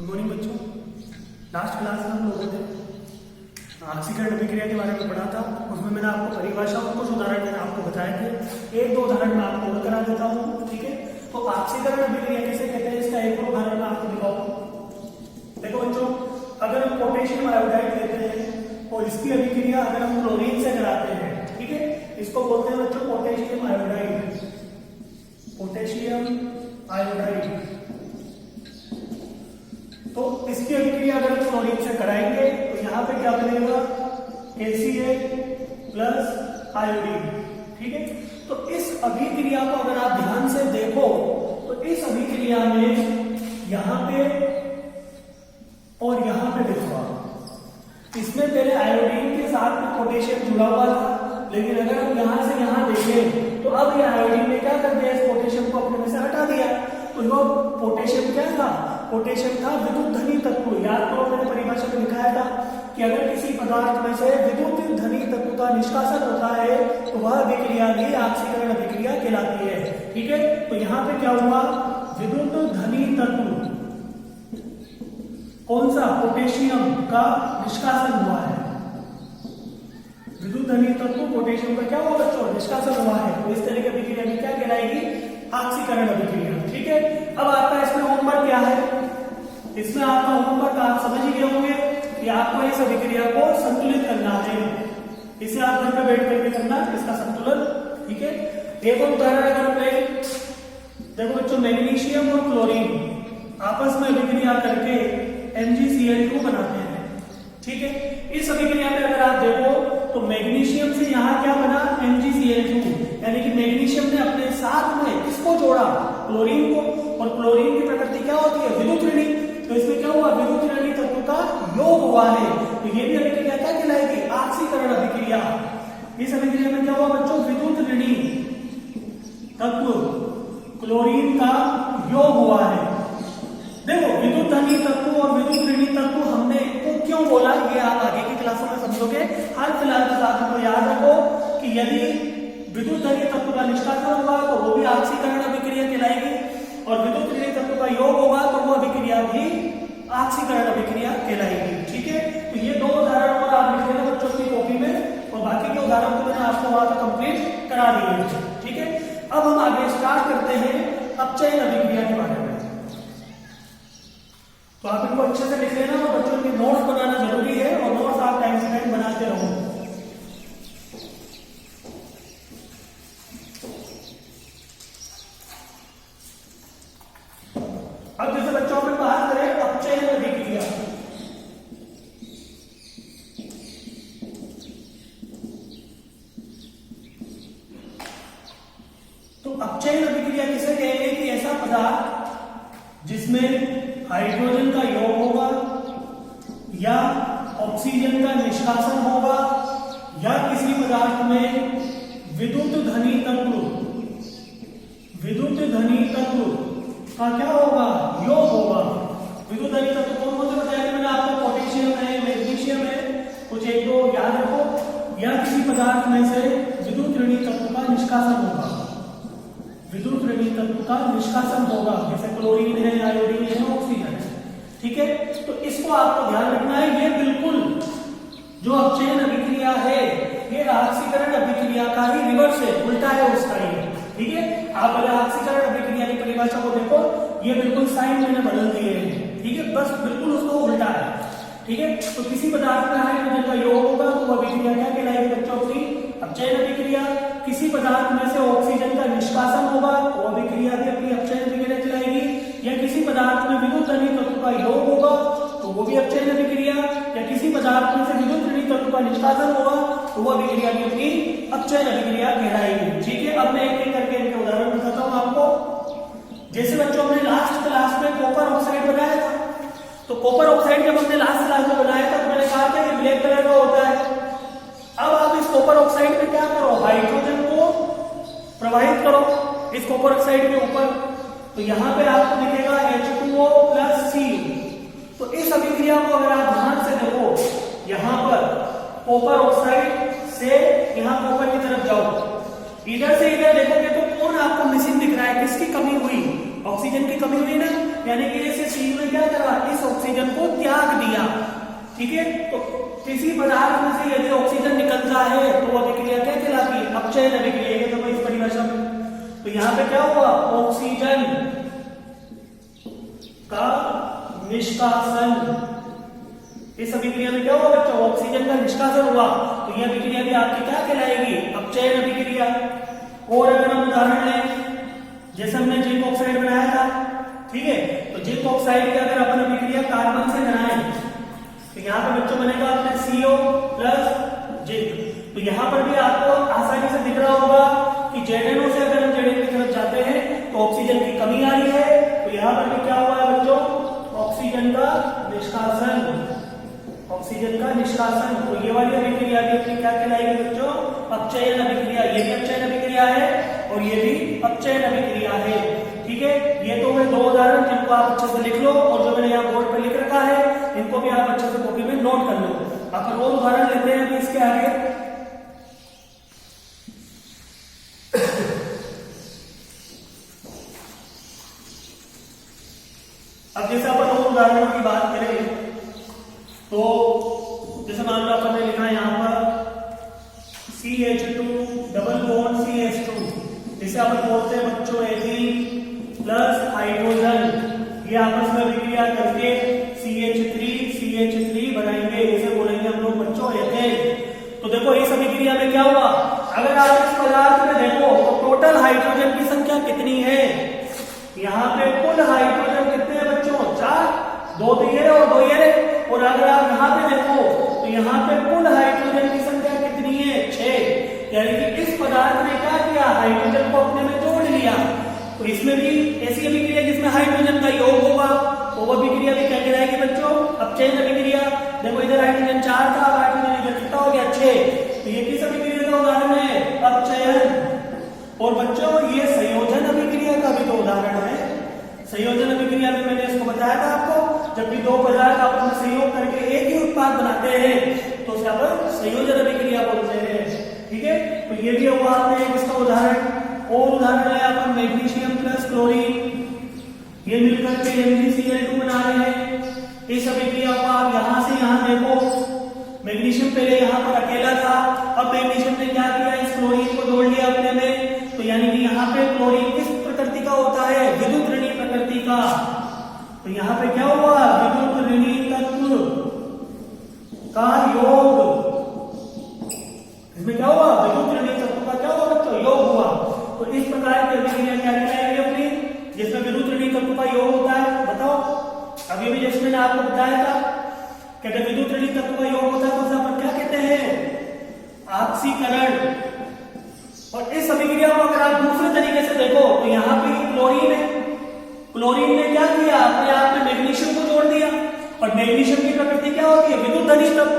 Good morning बच्चों। Last class में हम लोगों ने ऑक्सीकरण अभिक्रिया के बारे में पढ़ा था। उसमें मैंने आपको परिभाषा और कुछ उदाहरण मैंने आपको बताए थे। एक दो उदाहरण मैं आपको और करा देता हूँ, ठीक है। तो ऑक्सीकरण अभिक्रिया किसे कहते हैं, इसका एक और उदाहरण मैं आपको दिखाऊँ। देखो बच्चों, अगर हम पोटेशियम आयोडाइड लेते हैं और इसकी अभिक्रिया अगर हम क्लोरीन से कराते हैं, ठीक है, इसको बोलते हैं बच्चों पोटेशियम आयोडाइड। Potassium iodide. तो इसकी अभिक्रिया अगर क्लोरीन से कराएंगे तो यहाँ पे क्या बनेगा, KCl प्लस आयोडीन, ठीक है। तो इस अभिक्रिया को अगर आप ध्यान से देखो तो इस अभिक्रिया में यहाँ पे और यहाँ पे देखो, इसमें पहले आयोडीन के साथ में पोटेशियम जुड़ा हुआ था, लेकिन अगर हम यहाँ से यहाँ देखें तो अब ये आयोडीन ने क्या कर दिया, इस पोटेशियम को अपने में से हटा दिया। तो वो पोटेशियम क्या था, पोटेशियम था विद्युत धनी तत्व। याद करो मैंने परिभाषा में लिखाया था कि अगर किसी पदार्थ में से विद्युत धनी तत्व का निष्कासन होता है तो वह अभिक्रिया भी ऑक्सीकरण अभिक्रिया कहलाती है, ठीक है। तो यहाँ पे क्या हुआ, विद्युत धनी तत्व कौन सा, पोटेशियम का निष्कासन हुआ है। विद्युत धनी तत्व पोटेशियम का क्या हुआ बच्चों, निष्कासन हुआ है। तो इस तरह की अभिक्रिया भी क्या कहलाएगी, ऑक्सीकरण अभिक्रिया, ठीक है। अब आपका इसमें होमवर्क क्या है, इसमें आपका होमवर्क आप समझ ही गए होंगे कि आपको इस अभिक्रिया को संतुलित करना है। इसे आप घर पे बैठ करके करना, इसका संतुलन, ठीक है। एक और उदाहरण अगर हम लें, देखो बच्चों, मैग्नीशियम और क्लोरीन आपस में अभिक्रिया करके MgCl2 बनाते हैं, ठीक है। इस अभिक्रिया में अगर आप देखो तो मैग्नीशियम से यहाँ क्या बना, MgCl2, यानी कि मैग्नीशियम ने अपने साथ में किसको जोड़ा, क्लोरीन को। और क्लोरीन की प्रकृति क्या होती है, विद्युत ऋणी। तो इसमें क्या हुआ, विद्युत ऋणी तत्व का योग हुआ है। तो ये भी अभिक्रिया क्या कहलाएगी, ऑक्सीकरण अभिक्रिया। इस अभिक्रिया में क्या हुआ बच्चों, विद्युत ऋणी तत्व क्लोरीन का योग हुआ है। देखो, विद्युत धनी तत्व और विद्युत ऋणी तत्व हमने को क्यों बोला, ये आप आगे की क्लासों में समझोगे। हाल फिलहाल के साथ आपको याद रखो कि यदि विद्युत धनी तत्व का निष्कासन होगा तो वो भी ऑक्सीकरण अभिक्रिया कहलाएगी, और विद्युत ऋणी तत्व का योग होगा तो वो अभिक्रिया भी ऑक्सीकरण अभिक्रिया कहलाएगी, ठीक है। तो ये दो उदाहरण और आप लिख लेना बच्चों की कॉपी में, और बाकी के उदाहरण तो मैंने आपको वहां पर कंप्लीट करा दिए, ठीक है। अब हम आगे स्टार्ट करते हैं अपचयन अभिक्रिया के बारे में। तो आप इनको अच्छे से लिख लेना, और बच्चों के नोट्स बनाना जरूरी है, और नोट्स आप टाइम से टाइम बनाते रहो। अब जैसे बच्चों में बात करें अपचयन अभिक्रिया, तो अपचयन अभिक्रिया किसे कहेंगे कि ऐसा पदार्थ जिसमें हाइड्रोजन का योग होगा या ऑक्सीजन का निष्कासन होगा, या किसी पदार्थ में विद्युत धनी तत्व का क्या होगा, योग होगा। विद्युत धनी तत्व कौन कौन से बताया मैंने आपको, पोटेशियम है, मैग्नीशियम है, कुछ एक दो याद रखो। या किसी पदार्थ में से विद्युत ऋणी तत्व का निष्कासन होगा, विद्युत ऋणी तत्व का निष्कासन होगा, जैसे क्लोरीन है, आयोडीन है, ऑक्सीजन है, ठीक है। तो इसको आपको ध्यान रखना है। ये बिल्कुल जो अपचयन अभिक्रिया है ये ऑक्सीकरण अभिक्रिया का ही रिवर्स है, उल्टा है उसका ही, ठीक है। आप अगर ऑक्सीकरण अभिक्रिया की परिभाषा को देखो, ये बिल्कुल साइन मैंने बदल दिए हैं, ठीक है, बस बिल्कुल उसको उल्टा है, ठीक है। तो किसी पदार्थ में हाइड्रोजन का योग होगा तो वो अभिक्रिया क्या कहलाएगी बच्चों, अपनी अपचयन अभिक्रिया। किसी पदार्थ में से ऑक्सीजन का निष्कासन होगा तो अभिक्रिया भी अपनी अपचयन अभिक्रिया कहलाएगी। या किसी पदार्थ में विद्युत धनी तत्व का योग होगा तो वो भी अपचयन अभिक्रिया। या किसी पदार्थ में से विद्युत ऋणी तत्व का निष्कासन होगा तो वो अभिक्रिया भी अपनी अपचयन अभिक्रिया कहलाएगी, ठीक है। अब मैं एक एक करके इनके उदाहरण बताता हूँ आपको। जैसे बच्चों हमने लास्ट क्लास में कॉपर ऑक्साइड बनाया था, तो कॉपर ऑक्साइड जब हमने लास्ट क्लास में बनाया था तो मैंने कहा था कि ब्लैक कलर का होता है। अब आप इस कॉपर ऑक्साइड में क्या करो, हाइड्रोजन को प्रवाहित करो इस कॉपर ऑक्साइड के ऊपर, तो यहां पे आपको दिखेगा H2O प्लस C। तो इस अभिक्रिया को अगर आप ध्यान से देखो, यहां पर कॉपर ऑक्साइड से यहां कॉपर की तरफ जाओ, इधर से इधर देखोगे तो कौन आपको मिसिंग दिख रहा है, किसकी कमी हुई, ऑक्सीजन की कमी हुई ना, यानी कि इसे सी में क्या करा, इस ऑक्सीजन को त्याग दिया। ठीक है, तो किसी पदार्थ में से यदि ऑक्सीजन निकलता है तो वह अभिक्रिया क्या कहलाती है? अपचयन अभिक्रिया। ये तो इस परिभाषा में तो यहाँ पे क्या हुआ? ऑक्सीजन का निष्कासन। इस अभिक्रिया में क्या हुआ बच्चों? ऑक्सीजन का निष्कासन हुआ, तो यह अभिक्रिया भी आपकी क्या कहलाएगी? अपचयन अभिक्रिया। और अगर हम उदाहरण लें, जैसे हमने जिंक ऑक्साइड बनाया था, ठीक है, तो जिंक ऑक्साइड की अगर अपन अभिक्रिया कार्बन से बनाए तो यहाँ पे बच्चों बनेगा अपने CO प्लस जिंक। तो यहाँ पर भी आपको आसानी से दिख रहा होगा कि ZNO से अगर हम ZN की तरफ जाते हैं तो ऑक्सीजन की कमी आ रही है, तो यहाँ पर भी क्या हुआ है बच्चों? ऑक्सीजन का निष्कासन। ऑक्सीजन का निष्कासन। तो ये वाली अभिक्रिया भी अपनी क्या कहलाएगी बच्चों? अपचयन अभिक्रिया। ये भी अपचयन अभिक्रिया है और ये भी अपचयन अभिक्रिया है। ठीक है, ये तो मैं दो उदाहरण जिनको आप अच्छे से लिख लो, और जो मैंने यहाँ बोर्ड पे लिख रखा है इनको भी आप अच्छे से कॉपी में नोट कर लो। अपन और उदाहरण लेते हैं अभी इसके आगे। अब जैसे अपन और उदाहरणों की बात करें तो जैसे मान लो अपन ने लिखा है यहाँ पर CH2 डबल बॉन्ड CH2, जिसे अपन बोलते हैं बच्चों एथिलीन प्लस हाइड्रोजन। ये आपस में अभिक्रिया करके CH3 बनाएंगे, इसे बोलेंगे हम लोग बच्चों एथेन। तो देखो इस अभिक्रिया में क्या हुआ? अगर आप इस पदार्थ में देखो तो टोटल हाइड्रोजन की संख्या कितनी है? यहाँ पे कुल हाइड्रोजन कितने हैं बच्चों? 4, 2 तो ये और 2 ये। और अगर आप यहाँ पे देखो तो यहाँ पे कुल हाइड्रोजन की संख्या कितनी है? 6। यानी कि इस पदार्थ ने क्या किया? हाइड्रोजन को अपने में जोड़ लिया। तो इसमें भी ऐसी अभिक्रिया जिसमें हाइड्रोजन का योग होगा, तो वो अभिक्रिया भी क्या कहलाएगी बच्चों? अपचयन अभिक्रिया। देखो इधर हाइड्रोजन 4 था, हाइड्रोजन इधर कितना हो गया? 6। तो ये किस अभिक्रिया का उदाहरण है? अपचयन। और बच्चों ये संयोजन अभिक्रिया का भी तो उदाहरण है। संयोजन अभिक्रिया में मैंने इसको बताया था आपको, जब भी दो पदार्थ आपस में संयोग करके एक ही उत्पाद बनाते हैं तो उसे अपन संयोजन अभिक्रिया बोलते हैं। ठीक है, तो ये भी हुआ आपने इसका उदाहरण। और उदाहरण है अपन मैग्नीशियम प्लस क्लोरीन, ये मिलकर के MgCl2 बना रहे हैं। इस अभिक्रिया को आप यहां से यहां देखो, मैग्नीशियम पहले यहां पर अकेला था, अब मैग्नीशियम ने क्या किया? इस क्लोरीन को जोड़ लिया अपने में। तो यानी कि यहाँ पे क्लोरीन किस प्रकृति का होता है? विद्युत ऋणी प्रकृति का। तो यहाँ पे क्या हुआ? विद्युत ऋणी तत्व का योग। इसमें क्या हुआ? विद्युत ऋणी तत्व का क्या हुआ बच्चों? योग हुआ। तो इस प्रकार की अभिक्रिया क्या कहलाएगी अपनी? जिसमें विद्युत ऋणी तत्व का योग होता है। बताओ, अभी भी जैसे मैंने आपको बताया था कि अगर विद्युत ऋणी तत्व का योग होता है तो उसे अपन क्या कहते हैं? ऑक्सीकरण। और इस अभिक्रिया को अगर आप दूसरे तरीके से देखो तो यहाँ पे क्लोरीन है, क्लोरीन ने क्या किया? अपने आप में मैग्नीशियम को जोड़ दिया, और मैग्नीशियम की प्रकृति क्या होती है? विद्युत धनी तत्व।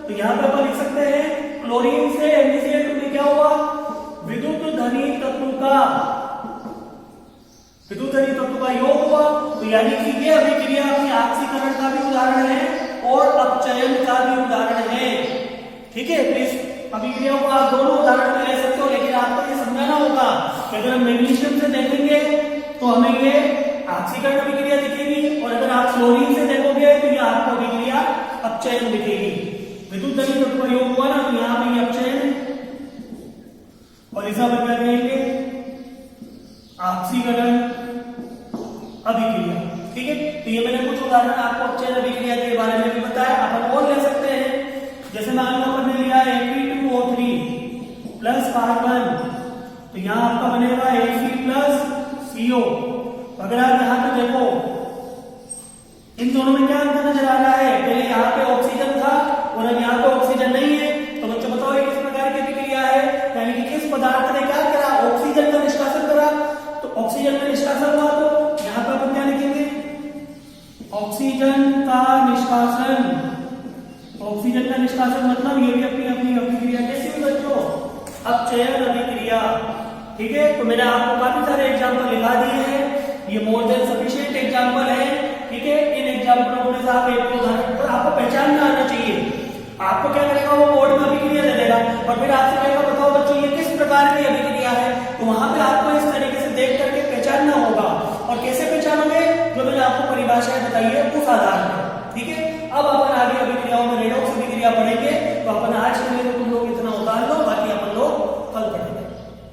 तो यहाँ पे अपन लिख सकते हैं क्लोरीन से MgCl2 में क्या हुआ? विद्युत धनी तत्व का योग हुआ। तो यानी कि ये अभिक्रिया अपनी ऑक्सीकरण का भी उदाहरण है और अपचयन का भी उदाहरण है। ठीक है, तो इस अभिक्रिया को आप दोनों उदाहरण में ले सकते हो, लेकिन आपको ये समझाना होगा कि अगर हम मैग्नीशियम से देखेंगे तो हमें ये ऑक्सीकरण अभिक्रिया दिखेगी, और अगर आप क्लोरीन से देखोगे तो ये आपको अभिक्रिया अपचयन दिखेगी। विद्युत धनी तत्व का योग हुआ ना, तो यहाँ पे अपचयन, और इसे अपन क्या कहेंगे? ऑक्सीकरण अभिक्रिया। ठीक है, तो ये मैंने कुछ उदाहरण आपको अपचयन अभिक्रिया के बारे में भी बताया। अपन और ले सकते हैं, जैसे मान लो अपन ने लिया Fe2O3 प्लस कार्बन, तो यहाँ आपका बनेगा Fe प्लस CO। अगर आप यहाँ पे देखो इन दोनों में क्या अंतर नजर आ रहा है? पहले यहाँ पे ऑक्सीजन था और अब यहाँ पे ऑक्सीजन नहीं है। तो बच्चों बताओ ये किस प्रकार की अभिक्रिया है? यानी कि किस पदार्थ ने क्या करा? ऑक्सीजन का निष्कासन करा। तो ऑक्सीजन का निष्कासन हुआ, तो यहाँ पे अपन क्या लिखेंगे? ऑक्सीजन का निष्कासन। ऑक्सीजन का निष्कासन मतलब ये भी अपनी अपनी अभिक्रिया कैसी हुई बच्चों? अपचयन अभिक्रिया। ठीक है, तो मैंने आपको काफी सारे एग्जाम्पल लिखा दिए हैं, ये मोर देन सफिशिएंट एग्जाम्पल है। ठीक है, इन एग्जाम्पलों में से आप एक उदाहरण पर आपको पहचानना आना चाहिए। आपको क्या करेगा? वो बोर्ड में अभिक्रिया दे देगा और फिर आपसे कहेगा बताओ बच्चों ये किस प्रकार की अभिक्रिया है। तो वहां पे आपको इस तरीके से देख करके पहचानना होगा। और कैसे पहचानोगे? जो मैंने आपको परिभाषाएं बताई है उस आधार पर। अपन